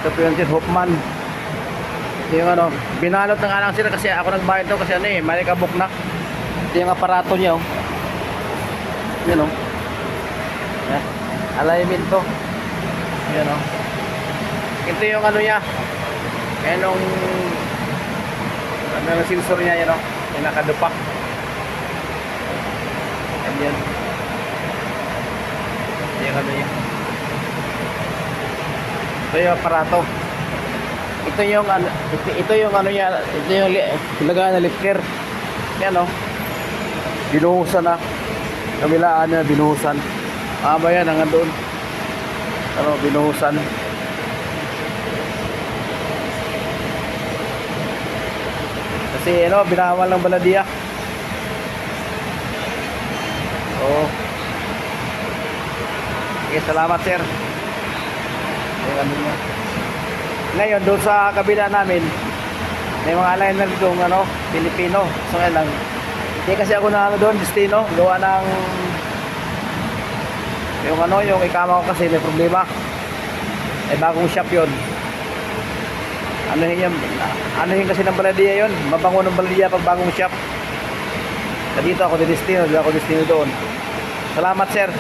Ito po yung sir, Hopman. Yung ano, binalot na nga lang sila kasi ako nagbayad daw kasi ano eh, may kabuk na. Ito yung aparato niya oh. Yan oh. Yan. Alignment to. Yan oh. Ito yung ano niya. Yan yung ano yung sensor niya yan oh. Yung nakadupak. Yan. Yung ano niya. Ito yung aparato. Ito yung ano niya, ito yung ilagay na lifter. Yan oh. Binuhusan na. Kabilaan na binuhusan. Ba yan hanggang doon. Ano, binuhusan. Kasi ano, binawal ng baladiya. Oo. Okay, salamat sir. Yung ano niya. Ngayon, doon sa kabila namin, may mga liner doon, ano, Pilipino. So, ngayon lang. Hindi kasi ako na ano doon, destino. Gawa ng, yung ano, yung ikama ko kasi may problema. May bagong shop yun. Anuhin kasi ng baladiya yun. Mabango ng baladiya pag bagong shop. Dito ako destino, dito ako destino doon. Salamat, sir.